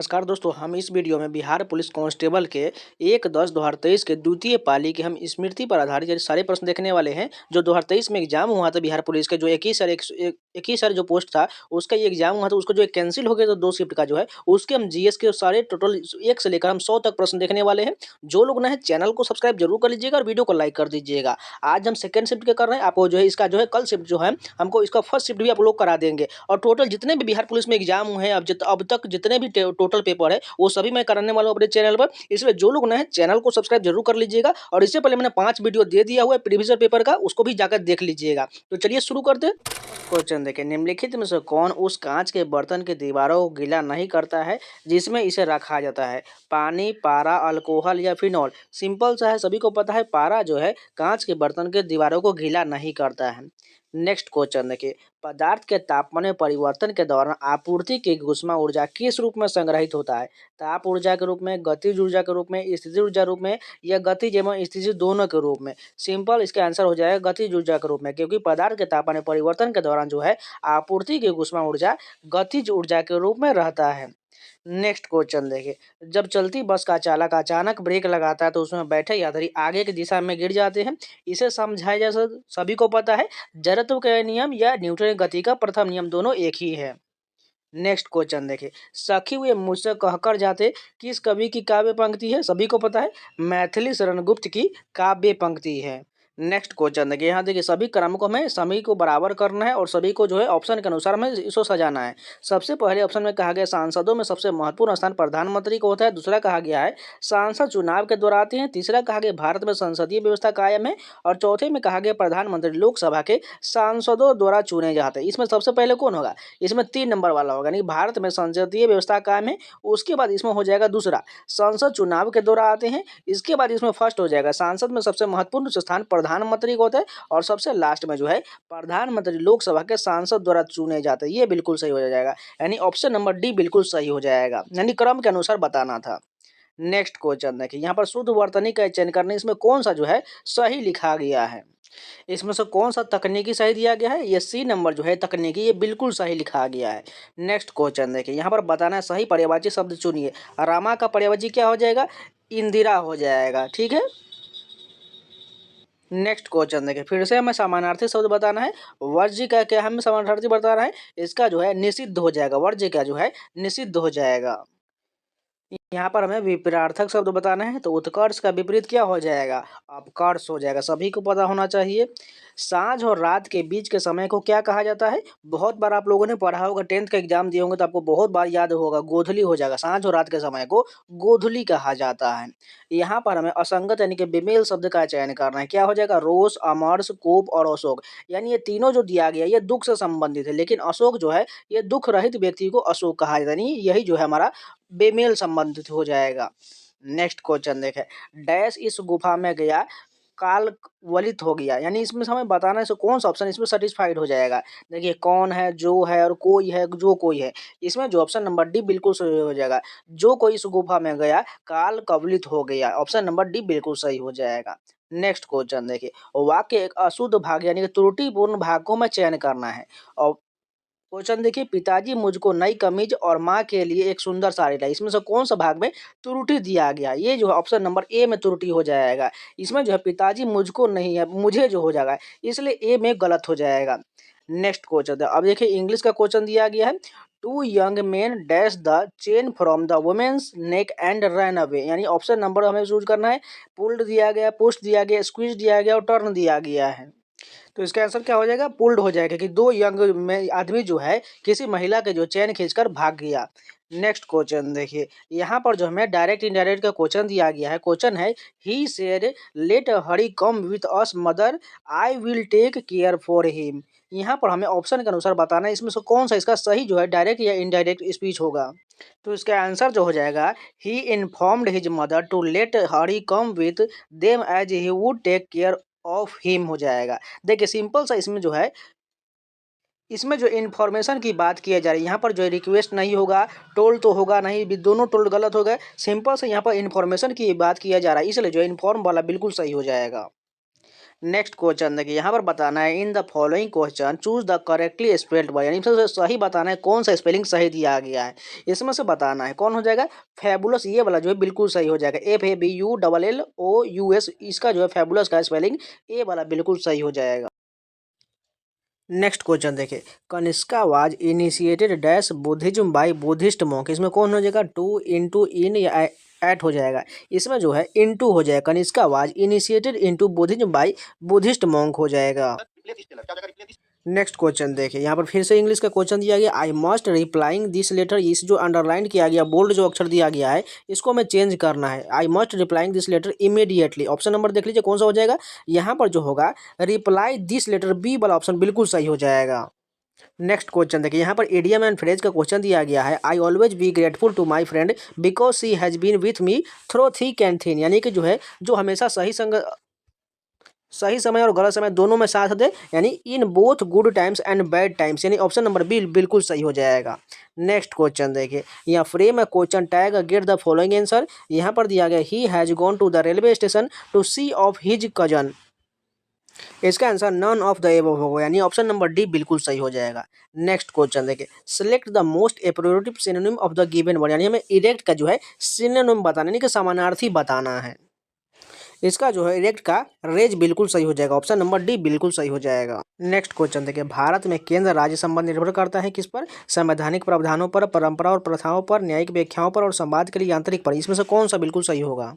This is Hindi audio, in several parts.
नमस्कार दोस्तों, हम इस वीडियो में बिहार पुलिस कांस्टेबल के 1/10/2023 के द्वितीय पाली के हम स्मृति पर आधारित ये सारे प्रश्न देखने वाले हैं। जो 2023 में एग्जाम हुआ था बिहार पुलिस के, जो 21 जो पोस्ट था उसका ये एग्जाम हुआ था, उसको जो कैंसिल हो गया था 2 शिफ्ट का जो है, उसके हम जीएस के सारे टोटल 1 से लेकर हम 100 तक प्रश्न देखने वाले हैं। जो लोग नए हैं चैनल को सब्सक्राइब जरूर कर लीजिएगा और वीडियो को लाइक कर दीजिएगा। आज हम सेकंड शिफ्ट के कर रहे हैं, आपको जो है इसका जो है कल शिफ्ट जो है हमको इसका फर्स्ट शिफ्ट भी आप लोग करा देंगे। और टोटल जितने भी बिहार पुलिस में एग्जाम हुए हैं अब तक जितने भी टोटल पेपर है वो सभी मैं कराने वाला हूँ अपने चैनल पर। इसलिए जो लोग नए हैं चैनल को सब्सक्राइब जरूर कर लीजिएगा और इससे पहले मैंने 5 वीडियो दे दिया हुआ है प्रीवियस पेपर का, उसको भी जाकर देख लीजिएगा। तो चलिए शुरू करते हैं। क्वेश्चन देखें, निम्नलिखित में से कौन उस कांच के बर्तन की दीवारों को गीला नहीं करता है जिसमें इसे रखा जाता है? पानी, पारा, अल्कोहल या फिनॉल? सिंपल सा है, सभी को पता है पारा जो है कांच के बर्तन के दीवारों को गीला नहीं करता है। नेक्स्ट क्वेश्चन देखिए, पदार्थ के तापमान में परिवर्तन के दौरान आपूर्ति की ऊष्मा ऊर्जा किस रूप में संग्रहित होता है? ताप ऊर्जा के रूप में, गतिज ऊर्जा के रूप में, स्थितिज ऊर्जा रूप में या गतिज एवं स्थितिज दोनों के रूप में? सिंपल, इसका आंसर हो जाएगा गतिज ऊर्जा के रूप में, क्योंकि पदार्थ के तापमान में परिवर्तन के दौरान जो है आपूर्ति की ऊष्मा ऊर्जा गतिज ऊर्जा के रूप में रहता है। नेक्स्ट क्वेश्चन देखिए, जब चलती बस का चालक अचानक ब्रेक लगाता है तो उसमें बैठे यात्री आगे की दिशा में गिर जाते हैं। इसे समझाया जा सभी को पता है, जड़त्व का नियम या न्यूटन की गति का प्रथम नियम दोनों एक ही है। नेक्स्ट क्वेश्चन देखिए, सखी हुए मुझसे कहकर जाते किस कवि की काव्य पंक्ति है? सभी को पता है, मैथिली शरण गुप्त की काव्य पंक्ति है। नेक्स्ट क्वेश्चन देखिए, यहाँ देखिए सभी क्रम को हमें सभी को बराबर करना है और सभी को जो है ऑप्शन के अनुसार हमें इसको सजाना है। सबसे पहले ऑप्शन में कहा गया सांसदों में सबसे महत्वपूर्ण स्थान प्रधानमंत्री को होता है। दूसरा कहा गया है सांसद चुनाव के द्वारा आते हैं। तीसरा कहा गया भारत में संसदीय व्यवस्था कायम है। और चौथे में कहा गया प्रधानमंत्री लोकसभा के सांसदों द्वारा चुने जाते हैं। इसमें सबसे पहले कौन होगा? इसमें 3 नंबर वाला होगा, यानी भारत में संसदीय व्यवस्था कायम है। उसके बाद इसमें हो जाएगा दूसरा, संसद चुनाव के द्वारा आते हैं। इसके बाद इसमें फर्स्ट हो जाएगा सांसद में सबसे महत्वपूर्ण स्थान प्रधानमंत्री को होता है। और सबसे लास्ट में जो है प्रधानमंत्री लोकसभा के सांसद द्वारा चुने जाते हैं। ये बिल्कुल सही हो जाएगा, यानी ऑप्शन नंबर डी बिल्कुल सही हो जाएगा, यानी क्रम के अनुसार बताना था। नेक्स्ट क्वेश्चन देखिए, यहाँ पर शुद्ध वर्तनी का चयन करने इसमें कौन सा जो है सही लिखा गया है? इसमें से कौन सा तकनीकी सही दिया गया है? ये सी नंबर जो है तकनीकी, ये बिल्कुल सही लिखा गया है। नेक्स्ट क्वेश्चन देखिए, यहाँ पर बताना है सही पर्यायवाची शब्द चुनिए। रामा का पर्यायवाची क्या हो जाएगा? इंदिरा हो जाएगा, ठीक है। नेक्स्ट क्वेश्चन देखिए, फिर से हमें समानार्थी शब्द बताना है। वर्ज्य का क्या हमें समानार्थी बताना है? इसका जो है निषिद्ध हो जाएगा, वर्ज्य का जो है निषिद्ध हो जाएगा। यहाँ पर हमें विपरीतार्थक शब्द बताना है, तो उत्कर्ष का विपरीत क्या हो जाएगा? अपकर्ष हो जाएगा, सभी को पता होना चाहिए। सांझ और रात के बीच के समय को क्या कहा जाता है? बहुत बार आप लोगों ने पढ़ा होगा, 10th का एग्जाम दिए होंगे तो आपको बहुत बार याद होगा, गोधूली हो जाएगा। सांझ और रात के समय को गोधूली कहा जाता है। यहाँ पर हमें असंगत यानी कि बेमेल शब्द का चयन करना है। क्या हो जाएगा? रोष, अमरस, कोप और अशोक, यानी ये तीनों जो दिया गया ये दुख से संबंधित है, लेकिन अशोक जो है ये दुख रहित व्यक्ति को अशोक कहा जाता है, यानी यही जो है हमारा बेमेल संबंधित हो जाएगा। नेक्स्ट क्वेश्चन देखें, डैश इस गुफा में गया काल वलित हो गया, यानी इसमें हमें बताना है कौन सा ऑप्शन इसमें सेटिस्फाइड हो जाएगा। देखिए कौन है, जो है और कोई है, जो कोई है। इसमें जो ऑप्शन नंबर डी बिल्कुल सही हो जाएगा, जो कोई इस गुफा में गया काल कवलित हो गया, ऑप्शन नंबर डी बिल्कुल सही हो जाएगा। नेक्स्ट क्वेश्चन देखिए, वाक्य एक अशुद्ध भाग यानी कि त्रुटिपूर्ण भाग को में चयन करना है। और क्वेश्चन देखिए, पिताजी मुझको नई कमीज और माँ के लिए एक सुंदर साड़ी लाई, इसमें से कौन सा भाग में त्रुटि दिया गया? ये जो है ऑप्शन नंबर ए में त्रुटि हो जाएगा। इसमें जो है पिताजी मुझको नहीं है, मुझे जो हो जाएगा, इसलिए ए में गलत हो जाएगा। नेक्स्ट क्वेश्चन, अब देखिए इंग्लिश का क्वेश्चन दिया गया है। Two young men dash the chain from the women's neck and run away, यानी ऑप्शन नंबर हमें चूज करना है। पुल्ड दिया गया, पुश दिया गया, स्क्वीज दिया गया और टर्न दिया गया है। तो इसका आंसर क्या हो जाएगा? पुल्ड हो जाएगा, कि 2 यंग में आदमी जो है किसी महिला के जो चैन खींचकर भाग गया। नेक्स्ट क्वेश्चन देखिए, यहाँ पर जो हमें डायरेक्ट इनडायरेक्ट का क्वेश्चन दिया गया है। क्वेश्चन है, he said let Hari come with us mother, I will take care for him. यहाँ पर हमें ऑप्शन के अनुसार बताना है इसमें से कौन सा इसका सही जो है डायरेक्ट या इनडायरेक्ट स्पीच होगा। तो इसका आंसर जो हो जाएगा, he informed his mother to let Hari come with them as he would take care of him हो जाएगा। देखिए सिंपल सा इसमें जो है, इसमें जो इन्फॉर्मेशन की बात की जा रही है, यहाँ पर जो रिक्वेस्ट नहीं होगा, टोल्ड तो होगा नहीं, भी दोनों टोल्ड गलत हो गए। सिंपल से यहाँ पर इन्फॉर्मेशन की बात किया जा रहा है, इसलिए जो इन्फॉर्म वाला बिल्कुल सही हो जाएगा। नेक्स्ट क्वेश्चन देखिए, यहाँ पर बताना है in the following question choose the correctly spelled word, यानी सबसे सही बताना है कौन सा स्पेलिंग सही दिया गया है। इसमें से बताना है कौन हो जाएगा, फैबुलस ये वाला जो है बिल्कुल सही हो जाएगा, FABULLOUS, इसका जो है फैबुलस का स्पेलिंग ए वाला बिल्कुल सही हो जाएगा। नेक्स्ट क्वेश्चन देखिए, Kanishka was initiated dash Buddhism by Buddhist monk, इसमें कौन हो जाएगा, टू इंटू इन या एट हो जाएगा। इसमें जो है इनटू हो जाएगा, Kanishka was initiated into Buddhism by Buddhist monk हो जाएगा। नेक्स्ट क्वेश्चन देखिए, यहाँ पर फिर से इंग्लिश का क्वेश्चन दिया गया, I must replying this letter, इस जो अंडरलाइन किया गया बोल्ड जो अक्षर दिया गया है इसको हमें चेंज करना है, I must replying this letter immediately. Option number देख लीजिए कौन सा हो जाएगा, यहाँ पर जो होगा रिप्लाई दिस लेटर बी वाला ऑप्शन बिल्कुल सही हो जाएगा। नेक्स्ट क्वेश्चन देखिए, यहाँ पर इडियम एंड फ्रेज का क्वेश्चन दिया गया है, I always be grateful to my friend because she has been with me through thick and thin, यानी कि जो है जो हमेशा सही समय और गलत समय दोनों में साथ दे, यानी in both good times and bad times, यानी ऑप्शन नंबर बी बिल्कुल सही हो जाएगा। नेक्स्ट क्वेश्चन देखिए, यहाँ फ्रेम है question tag get the following answer, यहाँ पर दिया गया he has gone to the railway station to see off his cousin, इसका answer none of the above होगा, यानी ऑप्शन नंबर डी बिल्कुल सही हो जाएगा। नेक्स्ट क्वेश्चन देखिए, select the most appropriate synonym of the given word, यानी हमें इरेक्ट का जो है सिनोनिम बताना, यानी कि समानार्थी बताना है। इसका जो है इरेक्ट का रेज बिल्कुल सही हो जाएगा, ऑप्शन नंबर डी बिल्कुल सही हो जाएगा। नेक्स्ट क्वेश्चन देखिए, भारत में केंद्र राज्य संबंध निर्भर करता है किस पर, संवैधानिक प्रावधानों पर, परंपरा और प्रथाओं पर, न्यायिक व्याख्याओं पर और संवाद के लिए आंतरिक पर, इसमें से कौन सा बिल्कुल सही होगा,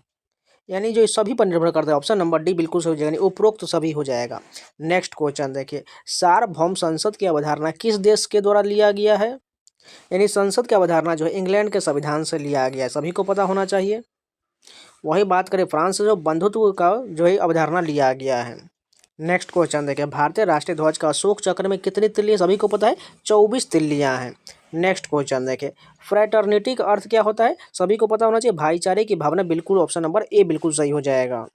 यानी जो इस सभी पर निर्भर करता है, ऑप्शन नंबर डी बिल्कुल सही हो जाएगा, यानी उपरोक्त तो सभी हो जाएगा। नेक्स्ट क्वेश्चन देखिए, सार्वभौम संसद की अवधारणा किस देश के द्वारा लिया गया है, यानी संसद की अवधारणा जो है इंग्लैंड के संविधान से लिया गया है, सभी को पता होना चाहिए। वही बात करें फ्रांस से जो बंधुत्व का जो है अवधारणा लिया गया है। नेक्स्ट क्वेश्चन देखिए, भारतीय राष्ट्रीय ध्वज का अशोक चक्र में कितनी तिल्लियां, सभी को पता है 24 तिल्लियां हैं। नेक्स्ट क्वेश्चन देखिए, फ्रेटर्निटी का अर्थ क्या होता है, सभी को पता होना चाहिए, भाईचारे की भावना, बिल्कुल ऑप्शन नंबर ए बिल्कुल सही हो जाएगा।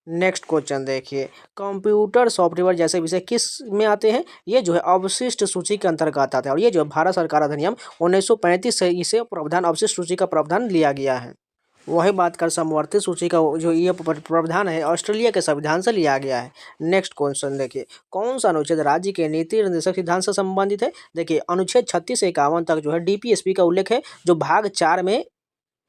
नेक्स्ट क्वेश्चन देखिए, कंप्यूटर सॉफ्टवेयर जैसे विषय किस में आते हैं, ये जो है अवशिष्ट सूची के अंतर्गत आता है, और ये जो है भारत सरकार अधिनियम 1935 से इसे प्रावधान अवशिष्ट सूची का प्रावधान लिया गया है। वही बात कर समवर्ती सूची का जो ये प्रावधान है ऑस्ट्रेलिया के संविधान से लिया गया है। नेक्स्ट क्वेश्चन देखिए, कौन सा अनुच्छेद राज्य के नीति निर्देशक सिद्धांत से संबंधित है, देखिए अनुच्छेद 36 से 51 तक जो है डीपीएसपी का उल्लेख है, जो भाग 4 में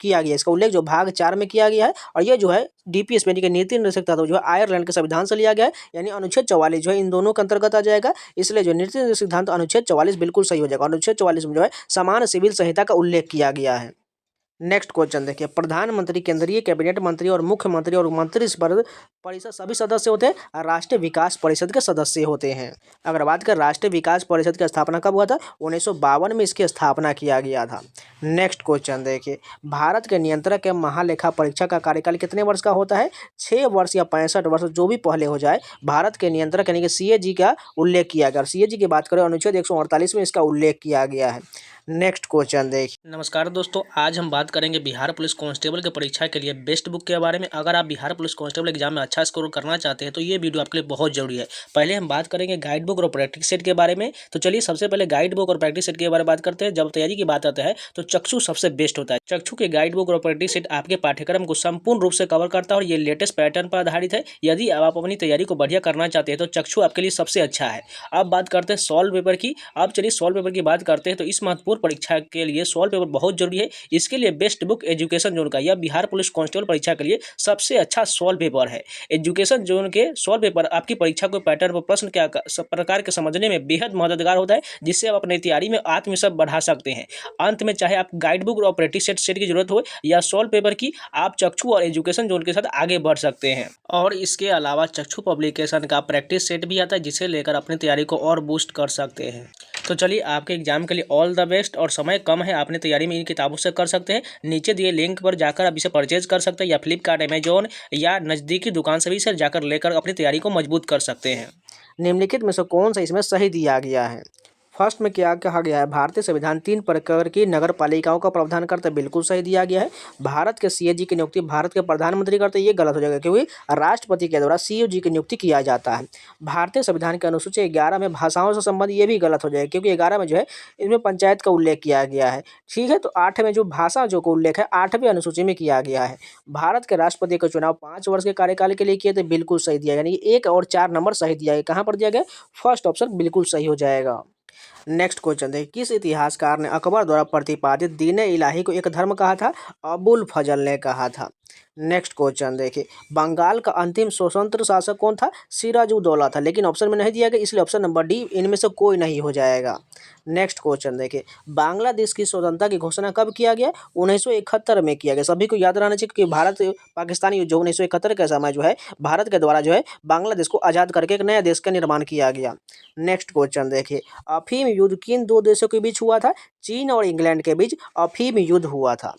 किया गया, इसका उल्लेख जो भाग 4 में किया गया है, और ये जो है डीपीएसपी यानी कि नीति निर्देशक तत्व जो है आयरलैंड के संविधान से लिया गया है, यानी अनुच्छेद 44 जो है इन दोनों के अंतर्गत आ जाएगा, इसलिए जो नीति निर्देशक सिद्धांत अनुच्छेद 44 बिल्कुल सही हो जाएगा। अनुच्छेद 44 में जो है समान सिविल संहिता का उल्लेख किया गया है। नेक्स्ट क्वेश्चन देखिए, प्रधानमंत्री, केंद्रीय कैबिनेट मंत्री और मुख्यमंत्री और मंत्री परिषद सभी सदस्य होते हैं, और राष्ट्रीय विकास परिषद के सदस्य होते हैं। अगर बात करें राष्ट्रीय विकास परिषद की स्थापना कब हुआ था, 1952 में इसकी स्थापना किया गया था। नेक्स्ट क्वेश्चन देखिए, भारत के नियंत्रक के महालेखा परीक्षक का कार्यकाल कितने वर्ष का होता है, 6 वर्ष या 65 वर्ष, जो भी पहले हो जाए। भारत के नियंत्रक यानी कि सीएजी का उल्लेख किया गया, सीएजी की बात करें अनुच्छेद 148 में इसका उल्लेख किया गया है। नेक्स्ट क्वेश्चन देखिए, नमस्कार दोस्तों, आज हम बात करेंगे बिहार पुलिस कांस्टेबल की परीक्षा के लिए बेस्ट बुक के बारे में। अगर आप बिहार पुलिस कांस्टेबल एग्जाम में अच्छा स्कोर करना चाहते हैं तो ये वीडियो आपके लिए बहुत जरूरी है। पहले हम बात करेंगे गाइड बुक और प्रैक्टिस सेट के बारे में। तो चलिए सबसे पहले गाइड बुक और प्रैक्टिस सेट के बारे में बात करते हैं। जब तैयारी की बात आता है तो चक्षु सबसे बेस्ट होता है। चक्षु के गाइड बुक और प्रैक्टिस सेट आपके पाठ्यक्रम को संपूर्ण रूप से कवर करता है और ये लेटेस्ट पैटर्न पर आधारित है। यदि आप अपनी तैयारी को बढ़िया करना चाहते हैं तो चक्षु आपके लिए सबसे अच्छा है। अब बात करते हैं सॉल्व पेपर की। अब चलिए सॉल्व पेपर की बात करते हैं। तो इस महत्वपूर्ण परीक्षा के लिए सॉल्व पेपर बहुत जरूरी है। इसके लिए बेस्ट बुक एजुकेशन जोन का, यह बिहार पुलिस कांस्टेबल परीक्षा के लिए सबसे अच्छा सॉल्व पेपर है। एजुकेशन जोन के सॉल्व पेपर आपकी परीक्षा को पैटर्न पर प्रश्न क्या प्रकार के समझने में बेहद मददगार होता है, जिससे आप अपनी तैयारी में आत्मविश्वास बढ़ा सकते हैं। अंत में चाहे आप गाइड बुक और प्रैक्टिस सेट की जरूरत हो या सॉल्व पेपर की, आप चक्षु और एजुकेशन जोन के साथ आगे बढ़ सकते हैं। और इसके अलावा चक्षु पब्लिकेशन का प्रैक्टिस सेट भी आता है, जिसे लेकर अपनी तैयारी को और बूस्ट कर सकते हैं। तो चलिए आपके एग्जाम के लिए ऑल द बेस्ट। और समय कम है, आपने तैयारी में इन किताबों से कर सकते हैं। नीचे दिए लिंक पर जाकर आप इसे परचेज कर सकते हैं, या फ्लिपकार्ट, अमेजोन या नज़दीकी दुकान से भी इसे जाकर लेकर अपनी तैयारी को मजबूत कर सकते हैं। निम्नलिखित में से कौन सा इसमें सही दिया गया है, फर्स्ट में क्या कहा गया है, भारतीय संविधान 3 प्रकार की नगर पालिकाओं का प्रावधान करता है, बिल्कुल सही दिया गया है। भारत के सीएजी की नियुक्ति भारत के प्रधानमंत्री करते हैं, ये गलत हो जाएगा क्योंकि राष्ट्रपति के द्वारा सीओजी की नियुक्ति किया जाता है। भारतीय संविधान के अनुसूची 11 में भाषाओं से संबंध, ये भी गलत हो जाएगा क्योंकि 11 में जो है इसमें पंचायत का उल्लेख किया गया है। ठीक है, तो 8 में जो भाषा जो का उल्लेख है 8वीं अनुसूची में किया गया है। भारत के राष्ट्रपति का चुनाव 5 वर्ष के कार्यकाल के लिए किए थे, बिल्कुल सही दिया, यानी 1 और 4 नंबर सही दिया है। कहाँ पर दिया गया, फर्स्ट ऑप्शन बिल्कुल सही हो जाएगा। नेक्स्ट क्वेश्चन देखिए, किस इतिहासकार ने अकबर द्वारा प्रतिपादित दीन इलाही को एक धर्म कहा था? अबुल फजल ने कहा था। नेक्स्ट क्वेश्चन देखिए, बंगाल का अंतिम स्वतंत्र शासक कौन था? सिराजुद्दौला था, लेकिन ऑप्शन में नहीं दिया गया, इसलिए ऑप्शन नंबर डी इनमें से कोई नहीं हो जाएगा। नेक्स्ट क्वेश्चन देखिए, बांग्लादेश की स्वतंत्रता की घोषणा कब किया गया? 1971 में किया गया। सभी को याद रहना चाहिए कि भारत पाकिस्तान युद्ध जो 1971 के समय जो है भारत के द्वारा जो है बांग्लादेश को आज़ाद करके एक नया देश का निर्माण किया गया। नेक्स्ट क्वेश्चन देखिए, अफीम युद्ध किन दो देशों के बीच हुआ था? चीन और इंग्लैंड के बीच अफीम युद्ध हुआ था।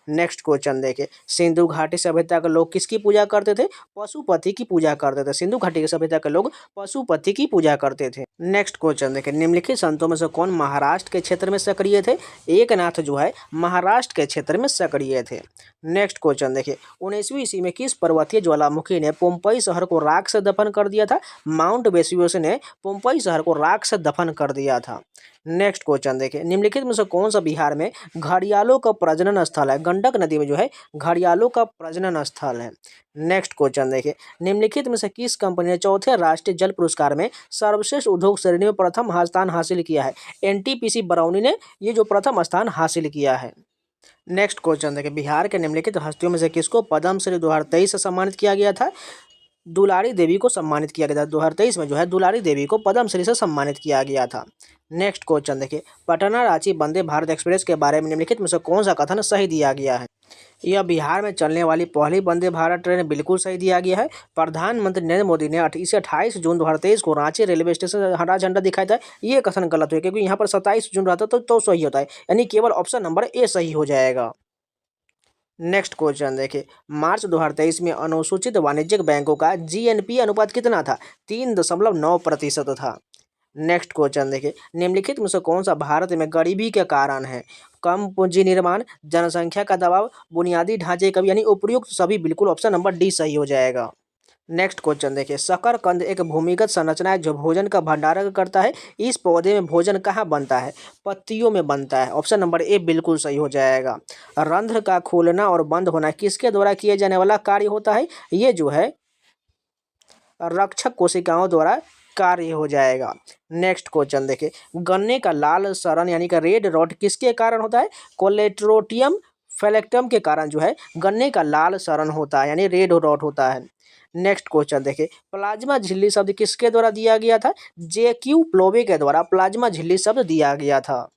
नेक्स्ट क्वेश्चन देखिए, सिंधु घाटी सभ्यता के लोग किसकी पूजा करते थे? पशुपति की पूजा करते थे। सिंधु घाटी की सभ्यता के लोग पशुपति की पूजा करते थे। नेक्स्ट क्वेश्चन देखिए, निम्नलिखित संतों में से कौन महाराष्ट्र के क्षेत्र में सक्रिय थे? एकनाथ जो है महाराष्ट्र के क्षेत्र में सक्रिय थे। नेक्स्ट क्वेश्चन देखिए, 19वीं ईस्वी में किस पर्वतीय ज्वालामुखी ने पोम्पई शहर को राख से दफन कर दिया था? माउंट वेसुवियस ने पोम्पई शहर को राख से दफन कर दिया था। नेक्स्ट क्वेश्चन देखिए, निम्नलिखित में से कौन सा बिहार में घड़ियालों का प्रजनन स्थल है? गंडक नदी में जो है घड़ियालों का प्रजनन स्थल है। नेक्स्ट क्वेश्चन देखिए, निम्नलिखित में से किस कंपनी ने चौथे राष्ट्रीय जल पुरस्कार में सर्वश्रेष्ठ उद्योग श्रेणी में प्रथम स्थान हासिल किया है? एनटीपीसी बरौनी ने ये जो प्रथम स्थान हासिल किया है। नेक्स्ट क्वेश्चन देखिए, बिहार के निम्नलिखित हस्तियों में से किसको पद्म श्री 2023 से सम्मानित किया गया था? दुलारी देवी को सम्मानित किया गया था। 2023 में जो है दुलारी देवी को पद्म श्री से सम्मानित किया गया था। नेक्स्ट क्वेश्चन देखिए, पटना रांची वंदे भारत एक्सप्रेस के बारे में निम्नलिखित में से कौन सा कथन सही दिया गया है? यह बिहार में चलने वाली पहली वंदे भारत ट्रेन, बिल्कुल सही दिया गया है। प्रधानमंत्री नरेंद्र मोदी ने इसे 28 जून 2023 को रांची रेलवे स्टेशन हरा झंडा दिखाया था, ये कथन गलत है क्योंकि यहाँ पर 27 जून रहता तो सही होता है, यानी केवल ऑप्शन नंबर ए सही हो जाएगा। नेक्स्ट क्वेश्चन देखिए, मार्च 2023 में अनुसूचित वाणिज्यिक बैंकों का जीएनपी अनुपात कितना था? 3.9% था। नेक्स्ट क्वेश्चन देखिए, निम्नलिखित में से कौन सा भारत में गरीबी के कारण है? कम पूंजी निर्माण, जनसंख्या का दबाव, बुनियादी ढांचे कमी, यानी उपयुक्त सभी, बिल्कुल ऑप्शन नंबर डी सही हो जाएगा। नेक्स्ट क्वेश्चन देखिए, शकरकंद एक भूमिगत संरचना है जो भोजन का भंडारण करता है। इस पौधे में भोजन कहाँ बनता है? पत्तियों में बनता है। ऑप्शन नंबर ए बिल्कुल सही हो जाएगा। रंध्र का खोलना और बंद होना किसके द्वारा किए जाने वाला कार्य होता है? ये जो है रक्षक कोशिकाओं द्वारा कार्य हो जाएगा। नेक्स्ट क्वेश्चन देखिए, गन्ने का लाल सड़न यानी कि रेड रॉट किसके कारण होता है? कोलेट्रोटियम फेलेक्टम के कारण जो है गन्ने का लाल सड़न होता है, यानी रेड रॉट होता है। नेक्स्ट क्वेश्चन देखिए, प्लाज्मा झिल्ली शब्द किसके द्वारा दिया गया था? जेक्यू प्लोवे के द्वारा प्लाज्मा झिल्ली शब्द दिया गया था।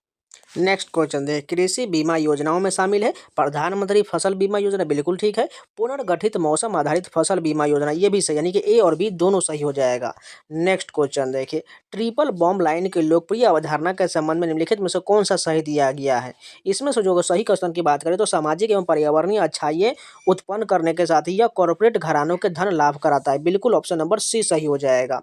नेक्स्ट क्वेश्चन देखिए, कृषि बीमा योजनाओं में शामिल है प्रधानमंत्री फसल बीमा योजना, बिल्कुल ठीक है। पुनर्गठित मौसम आधारित फसल बीमा योजना, ये भी सही, यानी कि ए और बी दोनों सही हो जाएगा। नेक्स्ट क्वेश्चन देखिए, ट्रिपल बॉम्ब लाइन की लोकप्रिय अवधारणा के संबंध में निम्नलिखित में से कौन सा सही दिया गया है? इसमें से जो सही क्वेश्चन की बात करें तो सामाजिक एवं पर्यावरणीय अच्छाइयाँ उत्पन्न करने के साथ ही यह कॉर्पोरेट घरानों के धन लाभ कराता है, बिल्कुल ऑप्शन नंबर सी सही हो जाएगा।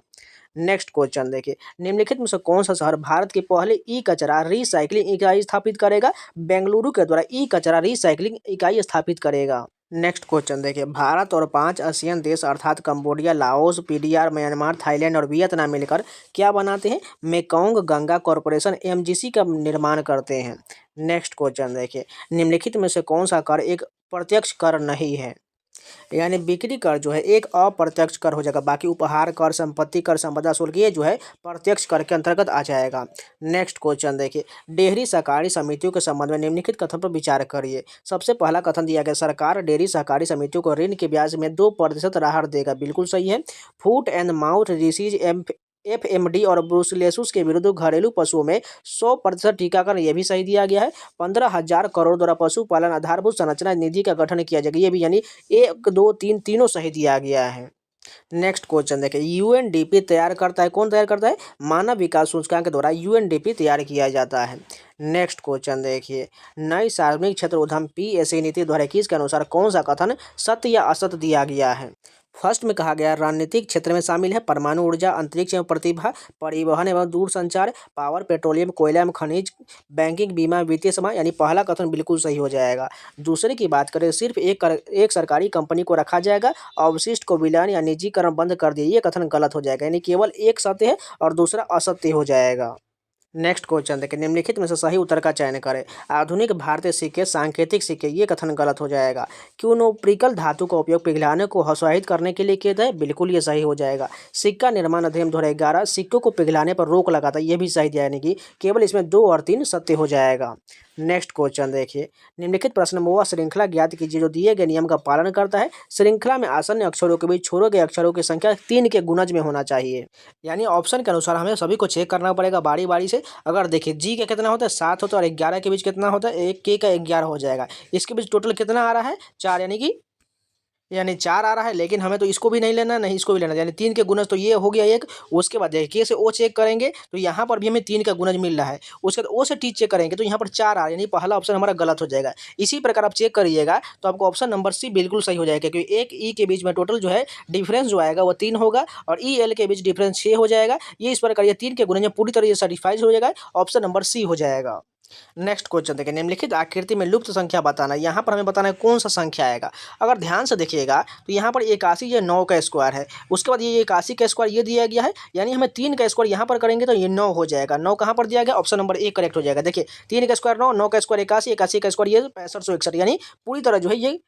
नेक्स्ट क्वेश्चन देखिए, निम्नलिखित में से कौन सा शहर भारत की पहले ई कचरा रिसाइकलिंग इकाई स्थापित करेगा? बेंगलुरु के द्वारा ई कचरा रिसाइकलिंग इकाई स्थापित करेगा। नेक्स्ट क्वेश्चन देखिए, भारत और 5 आसियान देश अर्थात Cambodia, Laos, PDR, Myanmar, Thailand और वियतनाम मिलकर क्या बनाते हैं? मेकोंग गंगा कॉरपोरेशन एमजीसी का निर्माण करते हैं। नेक्स्ट क्वेश्चन देखिए, निम्नलिखित में से कौन सा कर एक प्रत्यक्ष कर नहीं है? यानी बिक्री कर जो है एक अप्रत्यक्ष कर हो जाएगा, बाकी उपहार कर, संपत्ति कर, संपदा शुल्क ये जो है प्रत्यक्ष कर के अंतर्गत आ जाएगा। नेक्स्ट क्वेश्चन देखिए, डेयरी सहकारी समितियों के संबंध में निम्नलिखित कथन पर विचार करिए। सबसे पहला कथन दिया गया, सरकार डेयरी सहकारी समितियों को ऋण के ब्याज में 2% राहत देगा, बिल्कुल सही है। Foot and mouth disease FMD और ब्रुसेलोसिस के विरुद्ध घरेलू पशुओं में 100% टीकाकरण, ये भी सही दिया गया है। 15,000 करोड़ द्वारा पशुपालन आधारभूत संरचना निधि का गठन किया जाएगा, ये भी, यानी 1, 2, 3 तीनों सही दिया गया है। नेक्स्ट क्वेश्चन देखिए, यूएनडीपी तैयार करता है, कौन तैयार करता है? मानव विकास सूचकांक के द्वारा यूएनडीपी तैयार किया जाता है। नेक्स्ट क्वेश्चन देखिए, नई सार्वजनिक क्षेत्र उद्यम पीएसए नीति 2021 के अनुसार कौन सा कथन सत्य या असत्य दिया गया है? फर्स्ट में कहा गया रणनीतिक क्षेत्र में शामिल है परमाणु ऊर्जा, अंतरिक्ष एवं प्रतिभा, परिवहन एवं दूरसंचार, पावर, पेट्रोलियम, कोयला एवं खनिज, बैंकिंग, बीमा, वित्तीय सेवा, यानी पहला कथन बिल्कुल सही हो जाएगा। दूसरे की बात करें, सिर्फ एक सरकारी कंपनी को रखा जाएगा, अवशिष्ट को विलयन या निजीकरण बंद कर दिया, ये कथन गलत हो जाएगा, यानी केवल एक सत्य है और दूसरा असत्य हो जाएगा। नेक्स्ट क्वेश्चन देखिए, निम्नलिखित में से सही उत्तर का चयन करें। आधुनिक भारतीय सिक्के सांकेतिक सिक्के, ये कथन गलत हो जाएगा। क्यूनोप्रिकल धातु का उपयोग पिघलाने को हतोत्साहित करने के लिए किया था, बिल्कुल ये सही हो जाएगा। सिक्का निर्माण अधिनियम 2011 सिक्कों को पिघलाने पर रोक लगाता, ये भी सही दिया, यानी कि केवल इसमें 2 और 3 सत्य हो जाएगा। नेक्स्ट क्वेश्चन देखिए, निम्नलिखित प्रश्न में वह श्रृंखला ज्ञात कीजिए जो दिए गए नियम का पालन करता है। श्रृंखला में आसन्न अक्षरों के बीच छोड़े गए अक्षरों की संख्या 3 के गुणज में होना चाहिए। यानी ऑप्शन के अनुसार हमें सभी को चेक करना पड़ेगा बारी बारी से। अगर देखिए जी का कितना होता है 7 होता है, और 11 के बीच कितना होता है, एक के का 11 हो जाएगा। इसके बीच टोटल कितना आ रहा है 4, यानी 4 आ रहा है, लेकिन हमें तो इसको भी नहीं लेना, नहीं इसको भी लेना, यानी 3 के गुणज, तो ये हो गया एक। उसके बाद देखिए के से ओ चेक करेंगे तो यहाँ पर भी हमें 3 का गुणज मिल रहा है। उसके बाद ओ से टी चेक करेंगे तो यहाँ पर 4 आ रहा है, यानी पहला ऑप्शन हमारा गलत हो जाएगा। इसी प्रकार आप चेक करिएगा तो आपको ऑप्शन नंबर सी बिल्कुल सही हो जाएगा, क्योंकि एक ई के बीच में टोटल जो है डिफरेंस जो आएगा वो 3 होगा, और ई एल के बीच डिफरेंस 6 हो जाएगा। ये इस प्रकार ये 3 के गुणज में पूरी तरह से सर्टिफाइड हो जाएगा, ऑप्शन नंबर सी हो जाएगा। नेक्स्ट क्वेश्चन देखिए, निम्नलिखित आकृति में लुप्त संख्या बताना। यहाँ पर हमें बताना है कौन सा संख्या आएगा। अगर ध्यान से देखिएगा तो यहाँ पर 81 ये 9 का स्क्वायर है, उसके बाद ये 81 का स्क्वायर ये दिया गया है, यानी हमें 3 का स्क्वायर यहाँ पर करेंगे तो ये 9 हो जाएगा। 9 कहाँ पर दिया गया, ऑप्शन नंबर ए करेक्ट हो जाएगा। देखिए 3 का स्क्वायर 9, 9 का स्क्वायर 81, 81 का स्क्वायर ये 6561, यानी पूरी तरह जो है ये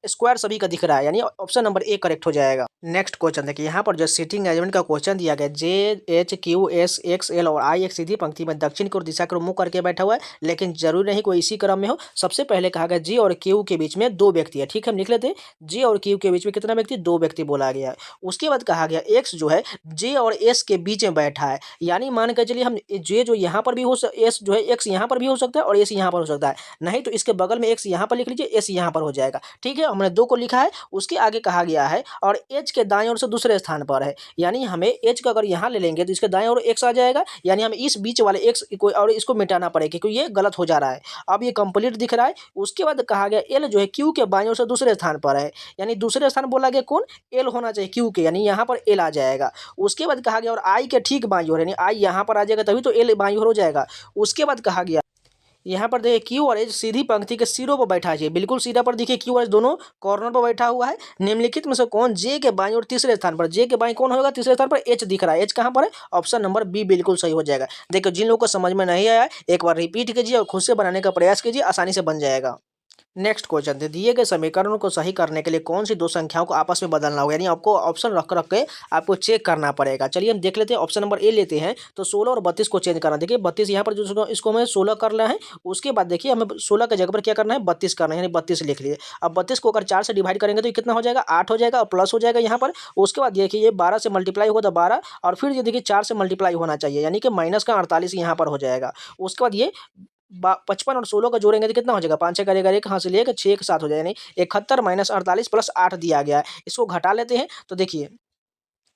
स्क्वायर सभी का दिख रहा है, यानी ऑप्शन नंबर ए करेक्ट हो जाएगा। नेक्स्ट क्वेश्चन देखिए, यहाँ पर जो सीटिंग अरेंजमेंट का क्वेश्चन दिया गया, जे H Q S x L और आई एक सीधी पंक्ति में दक्षिण की ओर दिशा को मुंह करके बैठा हुआ है, लेकिन जरूरी नहीं कोई इसी क्रम में हो। सबसे पहले कहा गया जे और क्यू के बीच में 2 व्यक्ति है, ठीक है, हम लिख लेते हैं जे और क्यू के बीच में कितना व्यक्ति, 2 व्यक्ति बोला गया है। उसके बाद कहा गया एक्स जो है जे और एस के बीच में बैठा है, यानी मान के चलिए हम जे जो यहाँ पर भी हो एस जो है एक्स यहाँ पर भी हो सकता है और एस यहाँ पर हो सकता है, नहीं तो इसके बगल में एक्स यहाँ पर लिख लीजिए, एस यहाँ पर हो जाएगा, ठीक है। हमने 2 को लिखा है। उसके आगे कहा गया है और एच के दाएं ओर से दूसरे स्थान पर है, यानी हमें एच का अगर यहाँ ले लेंगे तो इसके दाएं ओर एक्स आ जाएगा, यानी हमें इस बीच वाले एक्स को और इसको मिटाना पड़ेगा क्योंकि ये गलत हो जा रहा है। अब ये कंप्लीट दिख रहा है। उसके बाद कहा गया एल जो है क्यू के बाएं ओर से दूसरे स्थान पर है, यानी दूसरे स्थान बोला गया कौन, एल होना चाहिए क्यू के, यानी यहाँ पर एल आ जाएगा। उसके बाद कहा गया और आई के ठीक बाईं ओर, यानी आई यहाँ पर आ जाएगा तभी तो एल बाईं ओर हो जाएगा। उसके बाद कहा गया यहाँ पर देखिए क्यू और एच सीधी पंक्ति के सिरों पर बैठा है, बिल्कुल सीधा पर देखिए क्यू और एच दोनों कॉर्नर पर बैठा हुआ है। निम्नलिखित में से कौन जे के बाईं और तीसरे स्थान पर, जे के बाईं कौन होगा, तीसरे स्थान पर एच दिख रहा है, एच कहाँ पर है, ऑप्शन नंबर बी बिल्कुल सही हो जाएगा। देखिए जिन लोगों को समझ में नहीं आया एक बार रिपीट कीजिए और खुद से बनाने का प्रयास कीजिए, आसानी से बन जाएगा। नेक्स्ट क्वेश्चन थे, दिए गए समीकरणों को सही करने के लिए कौन सी 2 संख्याओं को आपस में बदलना होगा, यानी आपको ऑप्शन रख के आपको चेक करना पड़ेगा। चलिए हम देख लेते हैं, ऑप्शन नंबर ए लेते हैं तो 16 और 32 को चेंज करना। देखिए 32 यहाँ पर जो इसको हमें 16 करना है, उसके बाद देखिए हमें 16 के जगह पर क्या करना है, 32 करना है, यानी 32 लिख लिए। अब 32 को अगर 4 से डिवाइड करेंगे तो ये कितना हो जाएगा, 8 हो जाएगा और प्लस हो जाएगा यहाँ पर। उसके बाद देखिए ये 12 से मल्टीप्लाई होगा तो 12, और फिर ये देखिए 4 से मल्टीप्लाई होना चाहिए, यानी कि माइनस का 48 यहाँ पर हो जाएगा। उसके बाद ये 55 और 16 का जोड़ेंगे तो कितना हो जाएगा, 5 करेगा 1 हाथ से लेकर 6 के साथ हो जाएगा, यानी 71 माइनस 48 प्लस 8 दिया गया है। इसको घटा लेते हैं तो देखिए,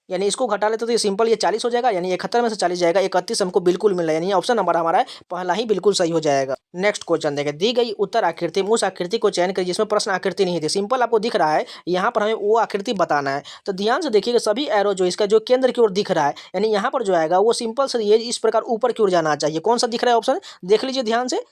यानी इसको घटा लेते तो ये सिंपल ये 40 हो जाएगा, यानी 71 में से 40 जाएगा, 31 हमको बिल्कुल मिल रहा है, यानी ऑप्शन नंबर हमारा है पहला ही बिल्कुल सही हो जाएगा। नेक्स्ट क्वेश्चन देखें, दी गई उत्तर आकृति में उस आकृति को चयन करिए जिसमें प्रश्न आकृति नहीं थी। सिंपल आपको दिख रहा है, यहाँ पर हमें वो आकृति बताना है, तो ध्यान से देखिएगा सभी एरो जो इसका जो केंद्र की ओर दिख रहा है, यानी यहाँ पर जो आएगा वो सिंपल से ये इस प्रकार ऊपर की ओर जाना चाहिए। कौन सा दिख रहा है ऑप्शन, देख लीजिए ध्यान से,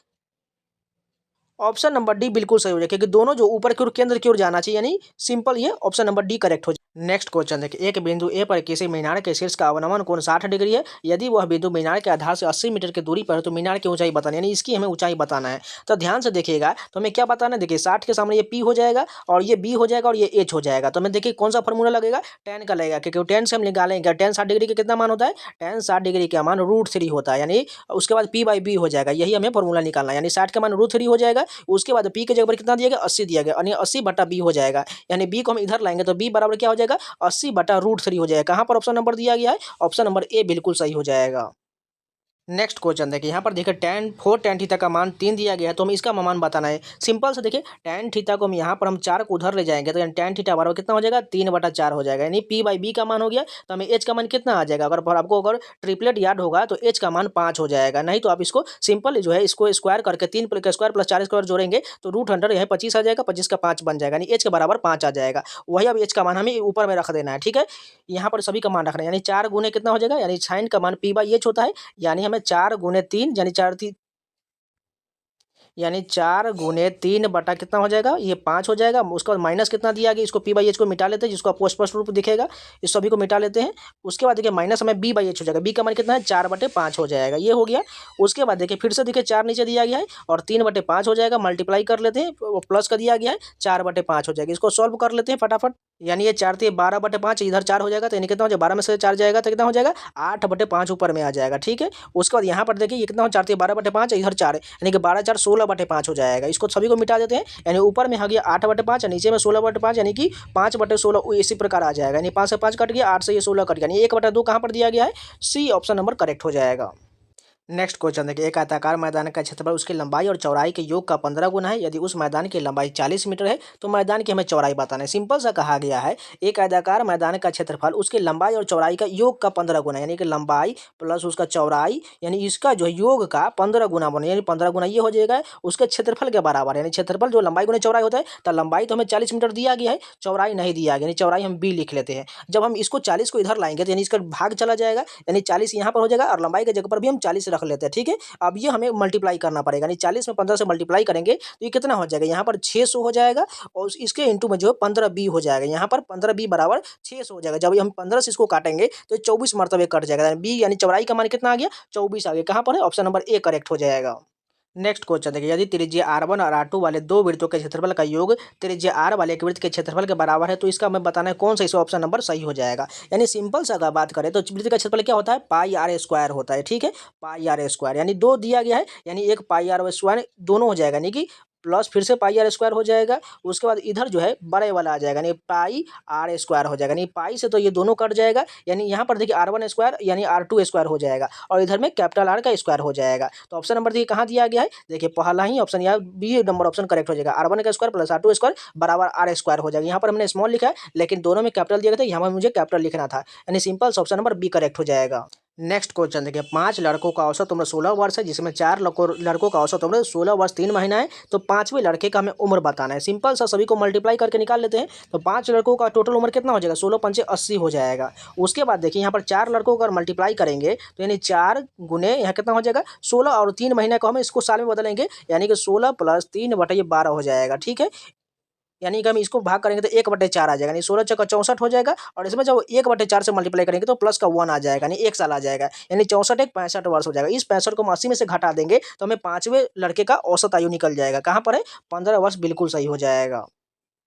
ऑप्शन नंबर डी बिल्कुल सही हो जाएगा, क्योंकि दोनों जो ऊपर की ओर केंद्र की ओर जाना चाहिए, यानी सिंपल ये ऑप्शन नंबर डी करेक्ट हो जाए। नेक्स्ट क्वेश्चन देखिए, एक बिंदु ए पर किसी मीनार के शीर्ष का अवनमन कोण 60 डिग्री है, यदि वह बिंदु मीनार के आधार से 80 मीटर की दूरी पर है तो मीनार की ऊंचाई बताना, यानी इसकी हमें ऊंचाई बताना है। तो ध्यान से देखिएगा तो हमें क्या बताना है, देखिए 60 के सामने ये पी हो जाएगा और ये बी हो जाएगा और ये एच हो जाएगा, तो हमें देखिए कौन सा फॉर्मूला लगेगा, टेन का लगेगा, क्योंकि 10 से हम निकालेंगे, टेन 60 डिग्री का कितना मान होता है, टेन 60 डिग्री का मान √3 होता है, यानी उसके बाद पी बाई बी हो जाएगा, यही हमें फॉर्मूला निकालना है, यानी 60 का मान √3 हो जाएगा। उसके बाद पी के जगह पर कितना दिया गया, 80 दिया गया, यानी 80/b हो जाएगा, यानी बी को हम इधर लाएंगे तो बी बराबर क्या हो जाएगा, 80/√3 हो जाएगा। कहाँ पर ऑप्शन नंबर दिया गया है, ऑप्शन नंबर ए बिल्कुल सही हो जाएगा। नेक्स्ट क्वेश्चन देखिए, यहाँ पर देखिए tan थीटा का मान 3 दिया गया है, तो हमें इसका मान बताना है। सिंपल से देखिए, tan थीटा को हम यहाँ पर हम 4 को उधर ले जाएंगे तो tan थीटा बराबर कितना हो जाएगा, 3/4 हो जाएगा। यानी p/b का मान हो गया, तो हमें h का मान कितना आ जाएगा। अगर आपको अगर ट्रिपलेट याद होगा तो h का मान 5 हो जाएगा। नहीं तो आप इसको सिंपल जो है इसको स्क्वायर करके 3 का स्क्वायर प्लस 4 स्क्वायर जोड़ेंगे तो √100 यहाँ 25 आ जाएगा, 25 का 5 बन जाएगा, यानी h के बराबर 5 आ जाएगा। वही अब h का मान हमें ऊपर में रख देना है, ठीक है। यहाँ पर सभी का मान रखना है, यानी 4 गुने कितना हो जाएगा, यानी साइन का मान p/h होता है। यानी हमें 4 गुने 3 यानी 4 गुने 3 बटा कितना हो जाएगा, ये 5 हो जाएगा। उसका माइनस कितना दिया गया, इसको p/h को मिटा लेते हैं, जिसको आपको स्पष्ट रूप दिखेगा। इस सभी को मिटा लेते हैं। उसके बाद देखिए माइनस हमें b/h हो जाएगा। b का मान कितना है, 4/5 हो जाएगा, ये हो गया। उसके बाद देखिए फिर से देखिए 4 नीचे दिया गया है और 3/5 हो जाएगा। मल्टीप्लाई कर लेते हैं, प्लस का दिया गया है, 4/5 हो जाएगा। इसको सॉल्व कर लेते हैं फटाफट। यानी ये 4 थे 12/5, इधर 4 हो जाएगा, तो यानी कितना हो जाएगा, 12 में से 4 जाएगा तो कितना हो जाएगा, 8/5 ऊपर में आ जाएगा, ठीक है। उसके बाद यहाँ पर देखिए ये कितना हो, 4 थे 12/5, इधर 4 है, यानी कि 12×4 16/5 हो जाएगा। इसको सभी को मिटा देते हैं, यानी ऊपर में आ गया 8/5 और नीचे में 16/5, यानी कि 5/16 इसी प्रकार आ जाएगा। यानी 5 से 5 कट गया, 8 से ये 16 कट गया, यानी 1/2 कहाँ पर दिया गया है, सी ऑप्शन नंबर करेक्ट हो जाएगा। नेक्स्ट क्वेश्चन देखिए, एक आयताकार मैदान का क्षेत्रफल उसकी लंबाई और चौड़ाई के योग का 15 गुना है। यदि उस मैदान की लंबाई 40 मीटर है तो मैदान की हमें चौड़ाई बताना है। सिंपल सा कहा गया है, एक आयताकार मैदान का क्षेत्रफल उसकी लंबाई और चौड़ाई का योग का 15 गुना, यानी कि लंबाई प्लस उसका चौड़ाई, यानी इसका जो है योग का 15 गुना बने, यानी 15 गुना ये हो जाएगा उसके क्षेत्रफल के बराबर। यानी क्षेत्रफल जो लंबाई गुना चौड़ाई होता है, तो लंबाई तो हमें 40 मीटर दिया गया है, चौड़ाई नहीं दिया गया, यानी चौड़ाई हम b लिख लेते हैं। जब हम इसको 40 को इधर लाएंगे तो यानी इसका भाग चला जाएगा, यानी 40 यहाँ पर हो जाएगा और लंबाई की जगह पर भी हम 40 रख लेते हैं, ठीक है। अब ये हमें मल्टीप्लाई करना पड़ेगा, यानी 40 में 15 से मल्टीप्लाई करेंगे तो ये कितना हो जाएगा, यहाँ पर 600 हो जाएगा और इसके इंटू में जो है 15b हो जाएगा। यहाँ पर 15b बराबर 600 हो जाएगा। जब हम 15 से इसको काटेंगे तो 24 मरतबे कट जाएगा, b यानी चौड़ाई का मान कितना आ गया, 24 आ गया। कहाँ पर है, ऑप्शन नंबर ए करेक्ट हो जाएगा। नेक्स्ट क्वेश्चन देखिए, यदि त्रिज्या r1 और r2 वाले दो वृत्तों के क्षेत्रफल का योग त्रिज्या r वाले एक वृत्त के क्षेत्रफल के बराबर है, तो इसका हमें बताना है कौन सा इसका ऑप्शन नंबर सही हो जाएगा। यानी सिंपल सा अगर बात करें तो वृत्त का क्षेत्रफल क्या होता है, πr² होता है, ठीक है। πr², यानी 2 दिया गया है, यानी एक πr² दोनों हो जाएगा, यानी कि प्लस फिर से πr² हो जाएगा। उसके बाद इधर जो है बड़े वाला आ जाएगा, यानी πr² हो जाएगा। यानी पाई से तो ये दोनों कट जाएगा, यानी यहाँ पर देखिए r1² यानी r2² हो जाएगा और इधर में कैपिटल R का स्क्वायर हो जाएगा। तो ऑप्शन नंबर देखिए कहाँ दिया गया है, देखिए पहला ही ऑप्शन, यहाँ बी नंबर ऑप्शन करेक्ट हो जाएगा। r1 का स्क्वायर प्लस r2² बराबर r² हो जाएगा। यहाँ पर हमने स्मॉल लिखा है लेकिन दोनों में कैपिटल दिया गया था, यहाँ पर मुझे कैपिटल लिखना था, यानी simple option number B correct हो जाएगा। नेक्स्ट क्वेश्चन देखिए, 5 लड़कों का औसत उम्र 16 वर्ष है, जिसमें 4 लड़कों का औसत उम्र 16 वर्ष 3 महीना है। तो 5वें लड़के का हमें उम्र बताना है। सिंपल सा सभी को मल्टीप्लाई करके निकाल लेते हैं, तो 5 लड़कों का टोटल उम्र कितना हो जाएगा, 16×5 80 हो जाएगा। उसके बाद देखिए यहाँ पर 4 लड़कों का मल्टीप्लाई करेंगे तो यानी 4 गुने यहाँ कितना हो जाएगा 16 और 3 महीने को हम इसको साल में बदलेंगे, यानी कि 16 + 3/12 हो जाएगा, ठीक है। यानी कि हम इसको भाग करेंगे तो 1/4 आ जाएगा, यानी 16 चौका 64 हो जाएगा और इसमें जब 1/4 से मल्टीप्लाई करेंगे तो प्लस का 1 आ जाएगा, यानी 1 साल आ जाएगा, यानी 64 एक 65 वर्ष हो जाएगा। इस 65 को हम 80 में से घटा देंगे तो हमें 5वें लड़के का औसत आयु निकल जाएगा। कहाँ पर है, 15 वर्ष, बिल्कुल सही हो जाएगा।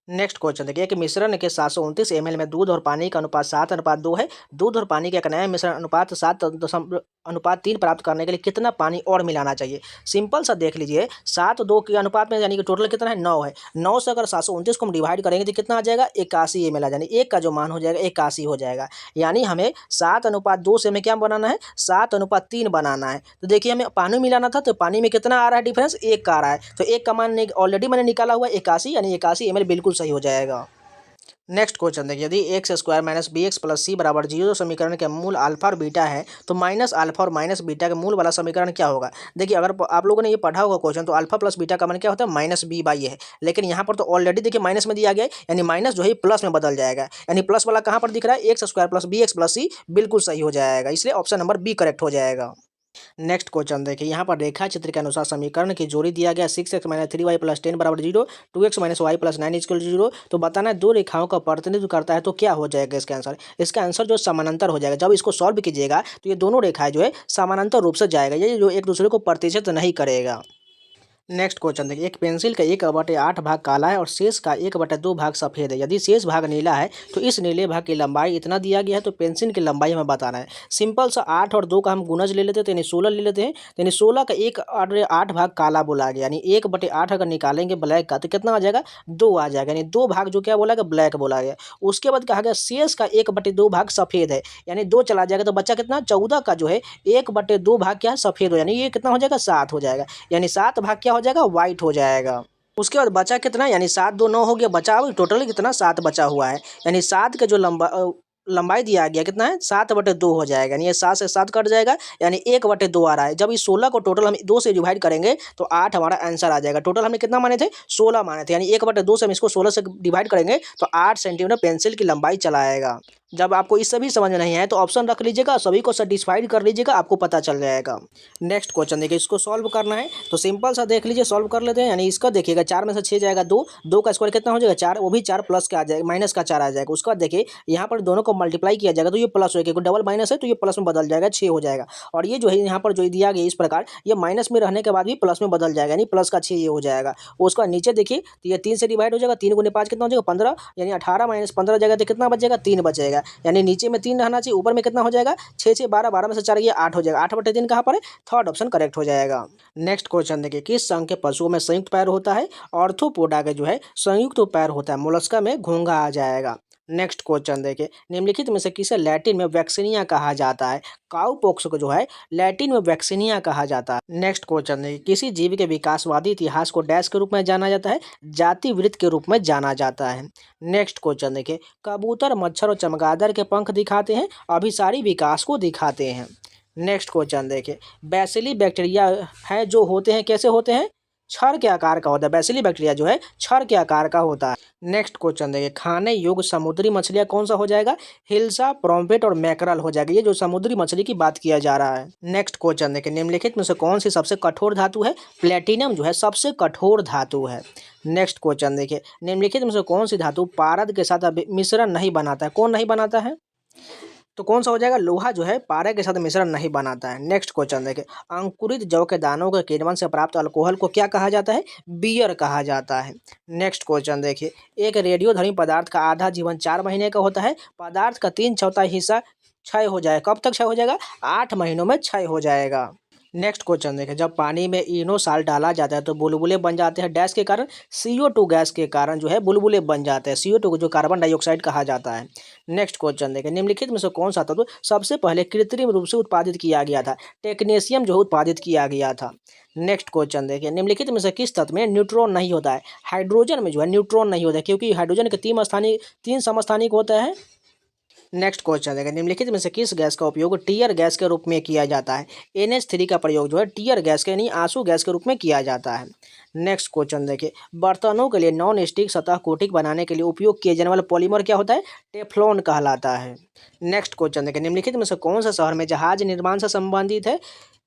नेक्स्ट क्वेश्चन देखिए कि मिश्रण के 729 ml में दूध और पानी का अनुपात 7:2 है। दूध और पानी का एक नया मिश्रण अनुपात 7:3 प्राप्त करने के लिए कितना पानी और मिलाना चाहिए। सिंपल सा देख लीजिए, 7:2 के अनुपात में यानी कि टोटल कितना है, 9 है। 9 से अगर 729 को हम डिवाइड करेंगे तो कितना आ जाएगा, 81 ml आ जाए, एक का जो मान हो जाएगा 81 हो जाएगा। यानी हमें 7:2 से हमें क्या बनाना है, 7:3 बनाना है। तो देखिए हमें पानी मिलाना था, तो पानी में कितना आ रहा है डिफरेंस, 1 का आ रहा है, तो 1 का मान ऑलरेडी मैंने निकाला हुआ है 81, यानी 81 ml बिल्कुल सही हो जाएगा। नेक्स्ट क्वेश्चन देखिए, यदि x² - bx + c = 0 समीकरण के मूल अल्फा और बीटा है तो माइनस अल्फा और माइनस बीटा के मूल वाला समीकरण क्या होगा। देखिए अगर आप लोगों ने ये पढ़ा होगा क्वेश्चन, तो अल्फा प्लस बीटा का मान क्या होता है, -b/a है। लेकिन यहाँ पर तो ऑलरेडी देखिए माइनस में दिया गया है, यानी माइनस जो है प्लस में बदल जाएगा, यानी प्लस वाला कहाँ पर दिख रहा है, x² + bx + c बिल्कुल सही हो जाएगा, इसलिए ऑप्शन नंबर बी करेक्ट हो जाएगा। नेक्स्ट क्वेश्चन देखिए, यहाँ पर रेखा चित्र के अनुसार समीकरण की जोड़ी दिया गया 6x - 3y + 10 = 0, 2x - y + 9 = 0। तो बताना है दो रेखाओं का प्रतिनिधित्व करता है, तो क्या हो जाएगा इसका आंसर। इसका आंसर जो समानांतर हो जाएगा। जब इसको सॉल्व कीजिएगा तो ये दोनों रेखाएं जो है समानांतर रूप से जाएगा, ये जो एक दूसरे को प्रतिच्छेद नहीं करेगा। नेक्स्ट क्वेश्चन देखिए, एक पेंसिल का 1/8 भाग काला है और शेष का 1/2 भाग सफ़ेद है। यदि शेष भाग नीला है तो इस नीले भाग की लंबाई इतना दिया गया है, तो पेंसिल की लंबाई हमें बताना है। सिंपल सा 8 और 2 का हम गुणज ले लेते हैं, तो यानी 16 ले लेते हैं। तो यानी 16 का 1/8 भाग काला बोला गया, यानी 1/8 अगर निकालेंगे ब्लैक का तो कितना आ जाएगा, 2 आ जाएगा। यानी 2 भाग जो क्या बोला गया, ब्लैक बोला गया। उसके बाद कहा गया शेष का 1/2 भाग सफ़ेद है, यानी 2 चला जाएगा तो बच्चा कितना, 14 का जो है 1/2 भाग क्या है, सफ़ेद हो, यानी ये कितना हो जाएगा, 7 हो जाएगा। यानी 7 भाग क्या हो जाएगा, वाइट हो जाएगा। उसके बाद बचा कितना, यानी 7 2 9 हो गया, बचा अब टोटल कितना, 7 बचा हुआ है। यानी 7 का जो लंबाई दिया गया कितना है, 7/2 हो जाएगा। यानी ये 7 से 7 कट जाएगा, यानी 1/2 आ रहा है। जब इस 16 को टोटल हम 2 से डिवाइड करेंगे तो 8 हमारा आंसर आ जाएगा। टोटल हमने कितना माने थे, 16 माने थे, यानी 1/2 से हम इसको 16 से डिवाइड करेंगे तो 8 सेंटीमीटर पेंसिल की लंबाई चला आएगा। जब आपको इस सभी समझ में नहीं आए तो ऑप्शन रख लीजिएगा, सभी को सेटिस्फाइड कर लीजिएगा, आपको पता चल जाएगा। नेक्स्ट क्वेश्चन देखिए, इसको सॉल्व करना है तो सिंपल सा देख लीजिए, सॉल्व कर लेते हैं। यानी इसका देखिएगा 4 में से 6 जाएगा 2, 2 का स्क्वायर कितना हो जाएगा, 4, वो भी 4 प्लस का आ जाएगा, माइनस का 4 आ जाएगा। उसका देखिए यहाँ पर दोनों को मल्टीप्लाई किया जाएगा तो ये प्लस हो जाएगा, डबल माइनस है तो ये प्लस में बदल जाएगा, 6 हो जाएगा। और ये जो है यहाँ पर जो दिया गया इस प्रकार, ये माइनस में रहने के बाद भी प्लस में बदल जाएगा, यानी प्लस का 6 ये हो जाएगा। उसका नीचे देखिए तो ये 3 से डिवाइड हो जाएगा, 3 गुने 5 कितना हो जाएगा, 15, यानी 18 माइनस 15 जाएगा तो कितना बचेगा, 3 बचेगा। यानी नीचे में 3 रहना चाहिए, ऊपर में कितना हो जाएगा, 6 6 12, 12 में से 4 ये 8 हो जाएगा। 8/3 कहाँ पर है, थर्ड ऑप्शन करेक्ट हो जाएगा। नेक्स्ट क्वेश्चन देखिए, किस संघ के पशुओं में संयुक्त पैर होता है, ऑर्थोपोडा के जो है संयुक्त पैर होता है, मोलस्का में घोंघा आ जाएगा। नेक्स्ट क्वेश्चन देखिए, निम्नलिखित में से किसे लैटिन में वैक्सीनिया कहा जाता है, काउपॉक्स को जो है लैटिन में वैक्सीनिया कहा जाता है। नेक्स्ट क्वेश्चन देखिए, किसी जीव के विकासवादी इतिहास को डैश के रूप में जाना जाता है, जाति वृत्त के रूप में जाना जाता है। नेक्स्ट क्वेश्चन देखिए, कबूतर, मच्छर और चमगादड़ के पंख दिखाते हैं, अभिसारी विकास को दिखाते हैं। नेक्स्ट क्वेश्चन देखिए, बैसिली बैक्टीरिया है जो होते हैं, कैसे होते हैं, छड़ के आकार का होता है। बैसिली बैक्टीरिया जो है छड़ के आकार का होता है। नेक्स्ट क्वेश्चन देखिए, खाने योग्य समुद्री मछलियाँ कौन सा हो जाएगा, हिल्सा, प्रोम्पेट और मैकरल हो जाएगा। ये जो समुद्री मछली की बात किया जा रहा है। नेक्स्ट क्वेश्चन देखिए, निम्नलिखित में से कौन सी सबसे कठोर धातु है, प्लेटिनम जो है सबसे कठोर धातु है। नेक्स्ट क्वेश्चन देखिए, निम्नलिखित में से कौन सी धातु पारद के साथ मिश्रण नहीं बनाता है, कौन नहीं बनाता है, तो कौन सा हो जाएगा, लोहा जो है पारे के साथ मिश्रण नहीं बनाता है। नेक्स्ट क्वेश्चन देखिए, अंकुरित जौ के दानों के किण्वन से प्राप्त अल्कोहल को क्या कहा जाता है, बियर कहा जाता है। नेक्स्ट क्वेश्चन देखिए, एक रेडियोधर्मी पदार्थ का आधा जीवन 4 महीने का होता है, पदार्थ का 3/4 हिस्सा क्षय हो जाएगा, कब तक क्षय हो जाएगा, 8 महीनों में क्षय हो जाएगा। नेक्स्ट क्वेश्चन देखें, जब पानी में इनो साल्ट डाला जाता है तो बुलबुले बन जाते हैं, डैश के कारण, CO2 गैस के कारण जो है बुलबुले बन जाते हैं, CO2 को जो कार्बन डाइऑक्साइड कहा जाता है। नेक्स्ट क्वेश्चन देखें, निम्नलिखित में से कौन सा तत्व सबसे पहले कृत्रिम रूप से उत्पादित किया गया था, टेक्नीशियम जो उत्पादित किया गया था। नेक्स्ट क्वेश्चन देखिए, निम्नलिखित में से किस तत्व में न्यूट्रॉन नहीं होता है, हाइड्रोजन में जो है न्यूट्रॉन नहीं होता है, क्योंकि हाइड्रोजन के 3 समस्थानिक होता है। नेक्स्ट क्वेश्चन देखिए, निम्नलिखित में से किस गैस का उपयोग टीयर गैस के रूप में किया जाता है, NH3 का प्रयोग जो है टीयर गैस के यानी आंसू गैस के रूप में किया जाता है। नेक्स्ट क्वेश्चन देखिए, बर्तनों के लिए नॉन स्टिक सतह कोटिंग बनाने के लिए उपयोग किए जाने वाला पॉलीमर क्या होता है, टेफ्लॉन कहलाता है। नेक्स्ट क्वेश्चन देखिए, निम्नलिखित में से कौन सा शहर में जहाज निर्माण से संबंधित है,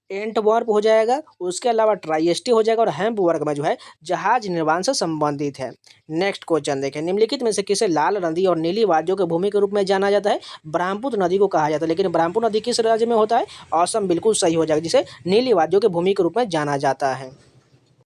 एंटवर्प हो जाएगा, उसके अलावा ट्राइएस्टी हो जाएगा और हैम्बुर्ग में जो है जहाज निर्माण से संबंधित है। नेक्स्ट क्वेश्चन देखें, निम्नलिखित में से किसे लाल नदी और नीली वादियों के भूमि के रूप में जाना जाता है, ब्रह्मपुत्र नदी को कहा जाता है, लेकिन ब्रह्मपुत्र नदी किस राज्य में होता है, असम बिल्कुल सही हो जाएगा, जिसे नीली वादियों के भूमि के रूप में जाना जाता है।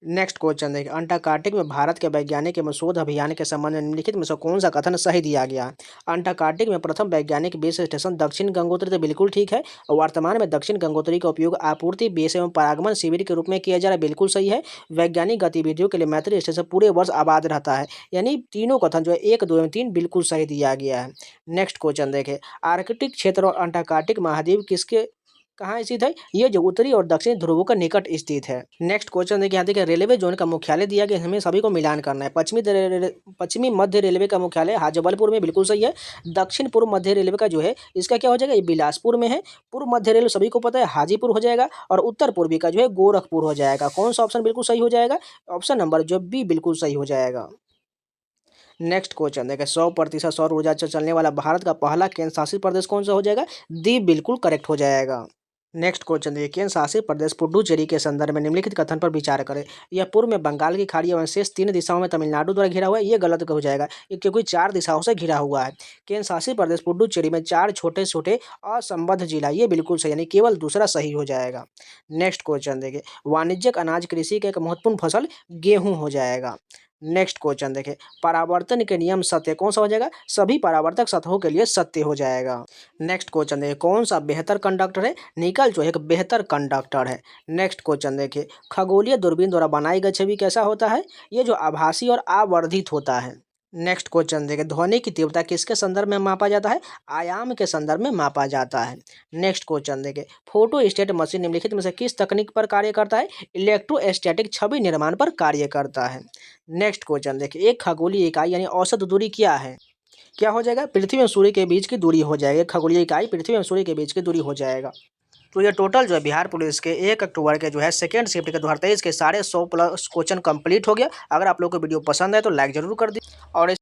नेक्स्ट क्वेश्चन देखिए, अंटार्कटिक में भारत के वैज्ञानिक एवं शोध अभियान के संबंध में निम्नलिखित में से कौन सा कथन सही दिया गया है, अंटार्कटिक में प्रथम वैज्ञानिक बेस स्टेशन दक्षिण गंगोत्री, तो बिल्कुल ठीक है। और वर्तमान में दक्षिण गंगोत्री का उपयोग आपूर्ति बेस एवं परागमन शिविर के रूप में किया जा रहा है, बिल्कुल सही है। वैज्ञानिक गतिविधियों के लिए मैत्री स्टेशन पूरे वर्ष आबाद रहता है, यानी तीनों कथन जो है 1 2 एवं 3 बिल्कुल सही दिया गया है। नेक्स्ट क्वेश्चन देखें, आर्कटिक क्षेत्र और अंटार्कटिक महाद्वीप किसके कहाँ स्थित है, ये जो उत्तरी और दक्षिणी ध्रुवों के निकट स्थित है। नेक्स्ट क्वेश्चन देखिए, यहाँ देखिए रेलवे जोन का मुख्यालय दिया गया, हमें सभी को मिलान करना है। पश्चिमी मध्य रेलवे का मुख्यालय जबलपुर में, बिल्कुल सही है। दक्षिण पूर्व मध्य रेलवे का जो है इसका क्या हो जाएगा, ये बिलासपुर में है। पूर्व मध्य रेलवे सभी को पता है हाजीपुर हो जाएगा, और उत्तर पूर्वी का जो है गोरखपुर हो जाएगा। कौन सा ऑप्शन बिल्कुल सही हो जाएगा, ऑप्शन नंबर जो बी बिल्कुल सही हो जाएगा। नेक्स्ट क्वेश्चन देखिए, 100% सौर ऊर्जा से चलने वाला भारत का पहला केंद्र शासित प्रदेश कौन सा हो जाएगा, दीव बिल्कुल करेक्ट हो जाएगा। नेक्स्ट क्वेश्चन देखिए, केंद्र शासित प्रदेश पुडुचेरी के संदर्भ में निम्नलिखित कथन पर विचार करें। यह पूर्व में बंगाल की खाड़ी एवं शेष 3 दिशाओं में तमिलनाडु द्वारा घिरा हुआ है। ये गलत हो जाएगा, ये क्योंकि 4 दिशाओं से घिरा हुआ है। केंद्र शासित प्रदेश पुडुचेरी में 4 छोटे छोटे असंबद्ध जिला, ये बिल्कुल सही, यानी केवल दूसरा सही हो जाएगा। नेक्स्ट क्वेश्चन देखिए, वाणिज्यिक अनाज कृषि का एक महत्वपूर्ण फसल गेहूं हो जाएगा। नेक्स्ट क्वेश्चन देखिए, परावर्तन के नियम सत्य, कौन सा हो जाएगा? सभी परावर्तक सतहों के लिए सत्य हो जाएगा। नेक्स्ट क्वेश्चन देखिए, कौन सा बेहतर कंडक्टर है? निकल जो है एक बेहतर कंडक्टर है। नेक्स्ट क्वेश्चन देखिए, खगोलीय दूरबीन द्वारा बनाई गई छवि कैसा होता है? ये जो आभासी और आवर्धित होता है। नेक्स्ट क्वेश्चन देखिए, ध्वनि की तीव्रता किसके संदर्भ में मापा जाता है? आयाम के संदर्भ में मापा जाता है। नेक्स्ट क्वेश्चन देखिए, फोटोस्टेट मशीन निम्नलिखित में से किस तकनीक पर कार्य करता है? इलेक्ट्रोस्टैटिक छवि निर्माण पर कार्य करता है। नेक्स्ट क्वेश्चन देखिए, एक खगोलीय इकाई यानी औसत दूरी क्या है? क्या हो जाएगा? पृथ्वी और सूर्य के बीच की दूरी हो जाएगी। खगोलीय इकाई पृथ्वी और सूर्य के बीच की दूरी हो जाएगा। तो ये टोटल जो है बिहार पुलिस के 1 अक्टूबर के जो है सेकंड शिफ्ट के 2023 के सारे 100 प्लस क्वेश्चन कंप्लीट हो गया। अगर आप लोग को वीडियो पसंद है तो लाइक जरूर कर दीजिए, और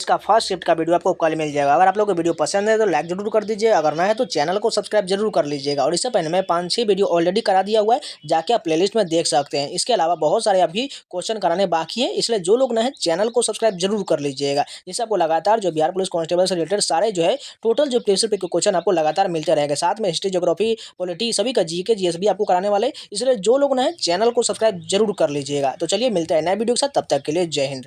इसका फर्स्ट शिफ्ट का वीडियो आपको कल मिल जाएगा। अगर आप लोग को वीडियो पसंद है तो लाइक जरूर कर दीजिए, अगर ना है तो चैनल को सब्सक्राइब जरूर कर लीजिएगा। और इससे पहले मैं 5-6 वीडियो ऑलरेडी करा दिया हुआ है, जाके आप प्लेलिस्ट में देख सकते हैं। इसके अलावा बहुत सारे अभी क्वेश्चन कराने बाकी है, इसलिए जो लोग ना है चैनल को सब्सक्राइब जरूर कर लीजिएगा, जिससे आपको लगातार जो बिहार पुलिस कांस्टेबल से रिलेटेड सारे जो है टोटल जो प्रीवियस पेपर के क्वेश्चन आपको लगातार मिलते रहेंगे। साथ में हिस्ट्री, ज्योग्राफी, पॉलिटी सभी का जीके जीएस भी आपको कराने वाले, इसलिए जो लोग ना है चैनल को सब्सक्राइब जरूर कर लीजिएगा। तो चलिए मिलते हैं नए वीडियो के साथ, तब तक के लिए जय हिंद।